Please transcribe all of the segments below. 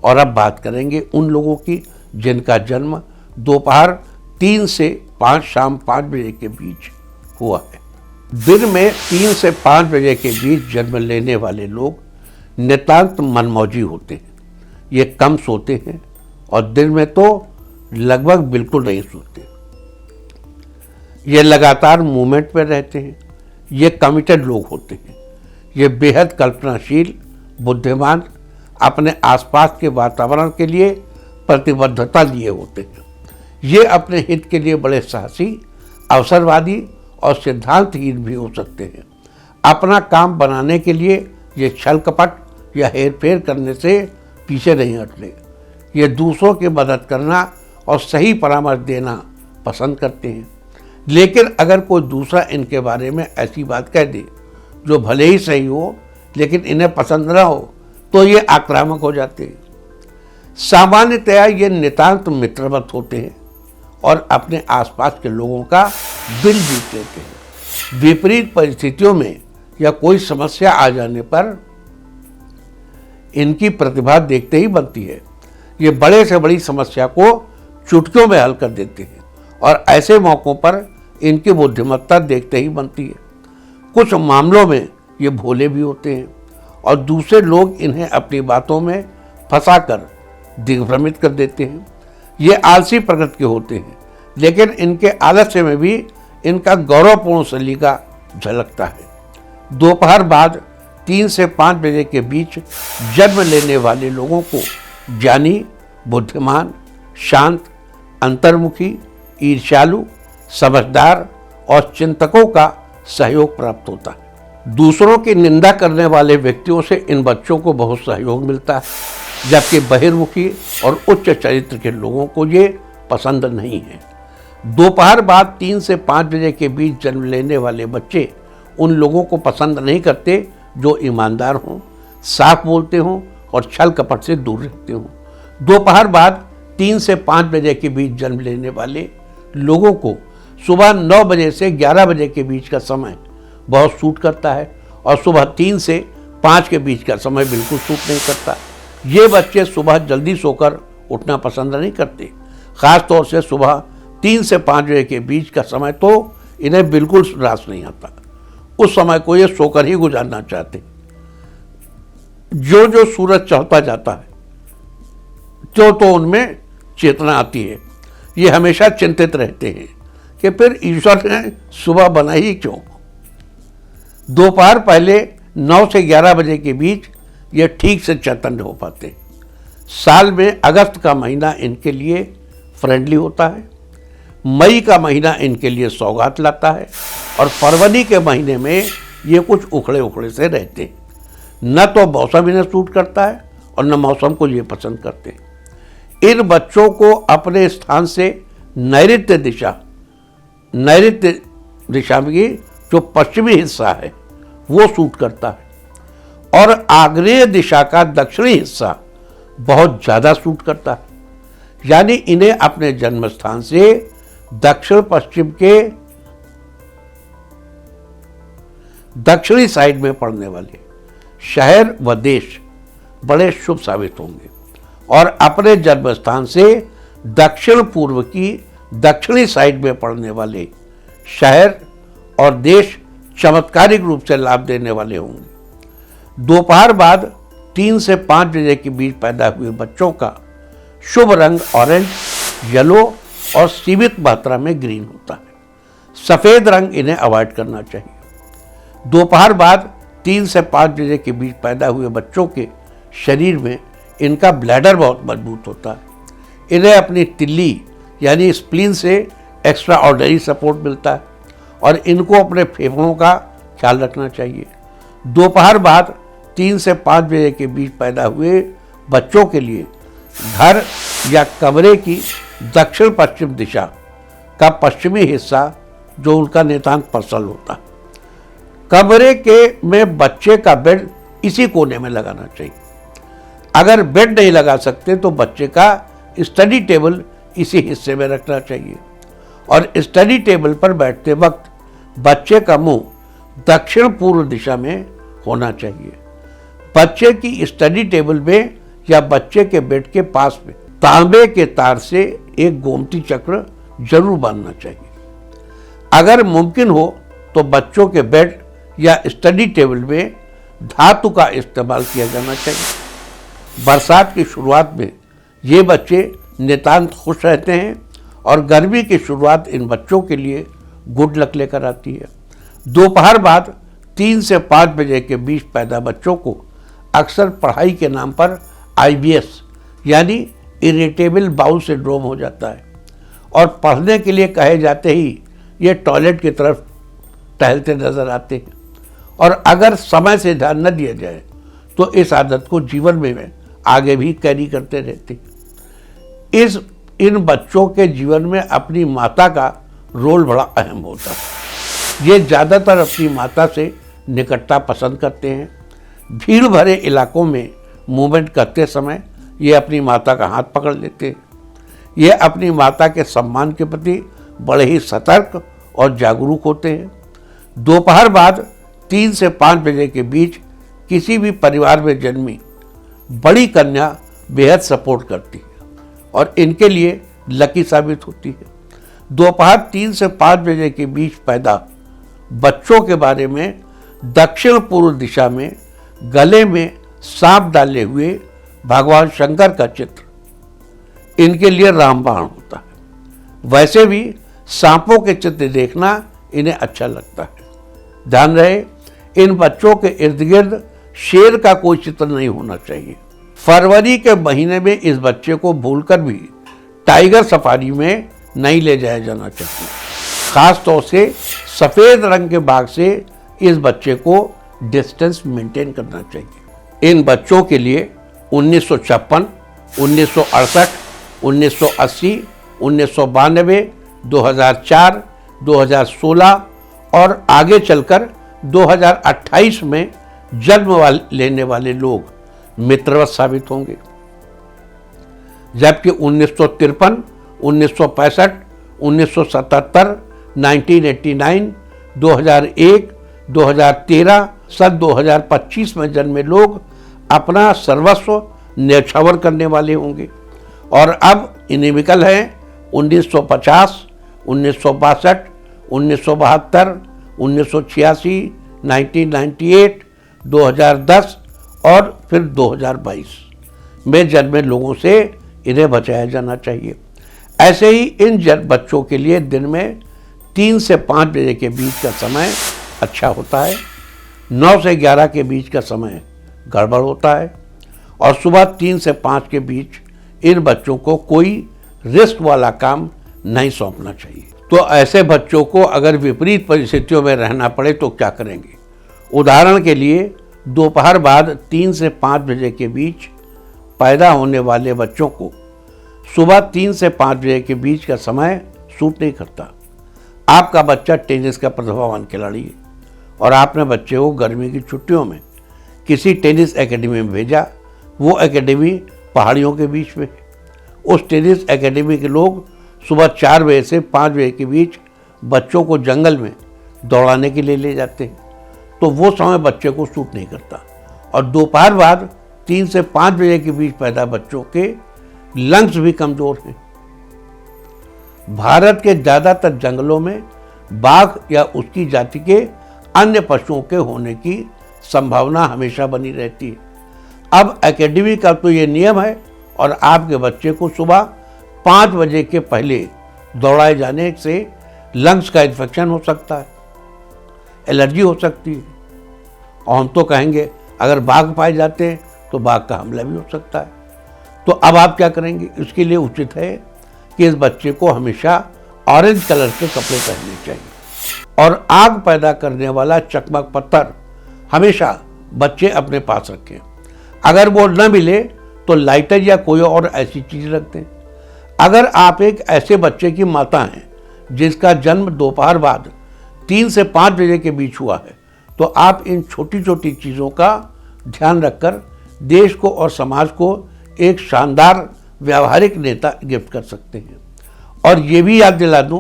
और अब बात करेंगे उन लोगों की जिनका जन्म दोपहर 3 से 5 शाम 5 बजे के बीच हुआ है। दिन में 3 से 5 बजे के बीच जन्म लेने वाले लोग नितांत मनमौजी होते हैं। ये कम सोते हैं और दिन में तो लगभग बिल्कुल नहीं सोते। ये लगातार मूवमेंट पर रहते हैं। ये कमिटेड लोग होते हैं। ये बेहद कल्पनाशील, बुद्धिमान, अपने आसपास के वातावरण के लिए प्रतिबद्धता लिए होते हैं। ये अपने हित के लिए बड़े साहसी, अवसरवादी और सिद्धांतहीन भी हो सकते हैं। अपना काम बनाने के लिए ये छल कपट या हेरफेर करने से पीछे नहीं हटते। ये दूसरों की मदद करना और सही परामर्श देना पसंद करते हैं। लेकिन अगर कोई दूसरा इनके बारे में ऐसी बात कह दे जो भले ही सही हो लेकिन इन्हें पसंद न हो तो ये आक्रामक हो जाते हैं। सामान्यतया ये नितांत मित्रवत होते हैं और अपने आसपास के लोगों का दिल जीत लेते हैं। विपरीत परिस्थितियों में या कोई समस्या आ जाने पर इनकी प्रतिभा देखते ही बनती है। ये बड़े से बड़ी समस्या को चुटकियों में हल कर देते हैं और ऐसे मौक़ों पर इनकी बुद्धिमत्ता देखते ही बनती है। कुछ मामलों में ये भोले भी होते हैं और दूसरे लोग इन्हें अपनी बातों में फंसाकर दिग्भ्रमित कर देते हैं। ये आलसी प्रकृति के होते हैं लेकिन इनके आलस्य में भी इनका गौरवपूर्ण सलीका झलकता है। दोपहर बाद 3 से 5 बजे के बीच जन्म लेने वाले लोगों को ज्ञानी, बुद्धिमान, शांत, अंतर्मुखी, ईर्ष्यालु, समझदार और चिंतकों का सहयोग प्राप्त होता है। दूसरों की निंदा करने वाले व्यक्तियों से इन बच्चों को बहुत सहयोग मिलता है, जबकि बहिर्मुखी और उच्च चरित्र के लोगों को ये पसंद नहीं है। दोपहर बाद 3 से 5 बजे के बीच जन्म लेने वाले बच्चे उन लोगों को पसंद नहीं करते जो ईमानदार हों, साफ बोलते हों और छल कपट से दूर रहते हों। दोपहर बाद 3 से 5 बजे के बीच जन्म लेने वाले लोगों को सुबह 9 बजे से 11 बजे के बीच का समय बहुत सूट करता है और सुबह 3 से 5 के बीच का समय बिल्कुल सूट नहीं करता। ये बच्चे सुबह जल्दी सोकर उठना पसंद नहीं करते। ख़ास तौर से सुबह 3 से 5 बजे के बीच का समय तो इन्हें बिल्कुल रास नहीं आता। उस समय को ये सोकर ही गुजारना चाहते। जो जो सूरज चढ़ता जाता है तो उनमें चेतना आती है। ये हमेशा चिंतित रहते हैं कि फिर ईश्वर ने सुबह बनाई ही क्यों। दोपहर पहले 9 से 11 बजे के बीच ये ठीक से चैतन्य हो पाते। साल में अगस्त का महीना इनके लिए फ्रेंडली होता है, मई का महीना इनके लिए सौगात लाता है और फरवरी के महीने में ये कुछ उखड़े उखड़े से रहते हैं। न तो मौसम इन्हें सूट करता है और न मौसम को ये पसंद करते। इन बच्चों को अपने स्थान से नैऋत्य दिशा में जो पश्चिमी हिस्सा है वो सूट करता है और आग्नेय दिशा का दक्षिणी हिस्सा बहुत ज़्यादा सूट करता है। यानी इन्हें अपने जन्म स्थान से दक्षिण पश्चिम के दक्षिणी साइड में पड़ने वाले शहर व देश बड़े शुभ साबित होंगे और अपने जन्म स्थान से दक्षिण पूर्व की दक्षिणी साइड में पड़ने वाले शहर और देश चमत्कारिक रूप से लाभ देने वाले होंगे। दोपहर बाद 3 से 5 बजे के बीच पैदा हुए बच्चों का शुभ रंग ऑरेंज, येलो और सीमित मात्रा में ग्रीन होता है। सफ़ेद रंग इन्हें अवॉइड करना चाहिए। दोपहर बाद 3 से 5 बजे के बीच पैदा हुए बच्चों के शरीर में इनका ब्लैडर बहुत मजबूत होता है। इन्हें अपनी तिल्ली यानी स्प्लीन से एक्स्ट्रा ऑर्डिनरी सपोर्ट मिलता है और इनको अपने फेफड़ों का ख्याल रखना चाहिए। दोपहर बाद 3 से 5 बजे के बीच पैदा हुए बच्चों के लिए घर या कमरे की दक्षिण पश्चिम दिशा का पश्चिमी हिस्सा जो उनका नितांत पर्सनल होता है, कमरे के में बच्चे का बेड इसी कोने में लगाना चाहिए। अगर बेड नहीं लगा सकते तो बच्चे का स्टडी टेबल इसी हिस्से में रखना चाहिए और स्टडी टेबल पर बैठते वक्त बच्चे का मुंह दक्षिण पूर्व दिशा में होना चाहिए। बच्चे की स्टडी टेबल में या बच्चे के बेड के पास में तांबे के तार से एक गोमती चक्र जरूर बांधना चाहिए। अगर मुमकिन हो तो बच्चों के बेड या स्टडी टेबल में धातु का इस्तेमाल किया जाना चाहिए। बरसात की शुरुआत में ये बच्चे नितांत खुश रहते हैं और गर्मी की शुरुआत इन बच्चों के लिए गुड लक लेकर आती है। दोपहर बाद 3 से 5 बजे के बीच पैदा बच्चों को अक्सर पढ़ाई के नाम पर IBS यानी इरिटेबल बाउल सिंड्रोम हो जाता है और पढ़ने के लिए कहे जाते ही ये टॉयलेट की तरफ टहलते नजर आते हैं और अगर समय से ध्यान न दिया जाए तो इस आदत को जीवन में आगे भी कैरी करते रहते हैं। इन बच्चों के जीवन में अपनी माता का रोल बड़ा अहम होता है। ये ज़्यादातर अपनी माता से निकटता पसंद करते हैं। भीड़ भरे इलाकों में मूवमेंट करते समय ये अपनी माता का हाथ पकड़ लेते हैं। ये अपनी माता के सम्मान के प्रति बड़े ही सतर्क और जागरूक होते हैं। दोपहर बाद 3 से 5 बजे के बीच किसी भी परिवार में जन्मी बड़ी कन्या बेहद सपोर्ट करती है और इनके लिए लकी साबित होती है। दोपहर 3 से 5 बजे के बीच पैदा बच्चों के बारे में दक्षिण पूर्व दिशा में गले में सांप डाले हुए भगवान शंकर का चित्र इनके लिए रामबाण होता है। वैसे भी सांपों के चित्र देखना इन्हें अच्छा लगता है। ध्यान रहे, इन बच्चों के इर्द गिर्द शेर का कोई चित्र नहीं होना चाहिए। फरवरी के महीने में इस बच्चे को भूलकर भी टाइगर सफारी में नहीं ले जाया जाना चाहिए। खास तौर से सफ़ेद रंग के बाघ से इस बच्चे को डिस्टेंस मेंटेन करना चाहिए। इन बच्चों के लिए 1956, 1968, 1980, 1992, 2004, 2016 और आगे चलकर 2028 में जन्म लेने वाले लोग मित्रवत साबित होंगे। जबकि 1953, 1965, 1977, 1989, 2001, 2013, सन 2025 में जन्मे लोग अपना सर्वस्व न्यौछावर करने वाले होंगे और अब इनेमिकल हैं 1950, 1962, 1972, 1986, 1998, 2010 और फिर 2022 में जन्मे लोगों से इन्हें बचाया जाना चाहिए। ऐसे ही इन बच्चों के लिए दिन में 3 से 5 बजे के बीच का समय अच्छा होता है। 9 से 11 के बीच का समय गड़बड़ होता है और सुबह 3 से 5 के बीच इन बच्चों को कोई रिस्क वाला काम नहीं सौंपना चाहिए। तो ऐसे बच्चों को अगर विपरीत परिस्थितियों में रहना पड़े तो क्या करेंगे? उदाहरण के लिए दोपहर बाद 3 से 5 बजे के बीच पैदा होने वाले बच्चों को सुबह 3 से 5 बजे के बीच का समय सूट नहीं करता। आपका बच्चा टेनिस का प्रतिभावान खिलाड़ी है और आपने बच्चे को गर्मी की छुट्टियों में किसी टेनिस एकेडमी में भेजा। वो एकेडमी पहाड़ियों के बीच में है। उस टेनिस एकेडमी के लोग सुबह 4 बजे से 5 बजे के बीच बच्चों को जंगल में दौड़ाने के लिए ले जाते हैं, तो वो समय बच्चे को सूट नहीं करता। और दोपहर बाद 3 से 5 बजे के बीच पैदा बच्चों के लंग्स भी कमज़ोर हैं। भारत के ज़्यादातर जंगलों में बाघ या उसकी जाति के अन्य पशुओं के होने की संभावना हमेशा बनी रहती है। अब एकेडमी का तो ये नियम है और आपके बच्चे को सुबह 5 बजे के पहले दौड़ाए जाने से लंग्स का इन्फेक्शन हो सकता है, एलर्जी हो सकती है और हम तो कहेंगे अगर बाघ पाए जाते हैं तो बाघ का हमला भी हो सकता है। तो अब आप क्या करेंगे? इसके लिए उचित है कि इस बच्चे को हमेशा ऑरेंज कलर के कपड़े पहनने चाहिए और आग पैदा करने वाला चकमक पत्थर हमेशा बच्चे अपने पास रखें। अगर वो न मिले तो लाइटर या कोई और ऐसी चीज़ रख दें। अगर आप एक ऐसे बच्चे की माता हैं जिसका जन्म दोपहर बाद 3 से 5 बजे के बीच हुआ है, तो आप इन छोटी छोटी चीज़ों का ध्यान रखकर देश को और समाज को एक शानदार व्यावहारिक नेता गिफ्ट कर सकते हैं। और ये भी याद दिला दूं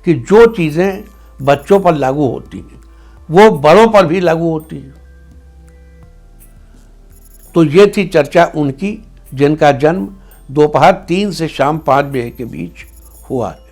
कि जो चीज़ें बच्चों पर लागू होती हैं वो बड़ों पर भी लागू होती हैं। तो ये थी चर्चा उनकी जिनका जन्म दोपहर 3 से शाम 5 बजे के बीच हुआ है।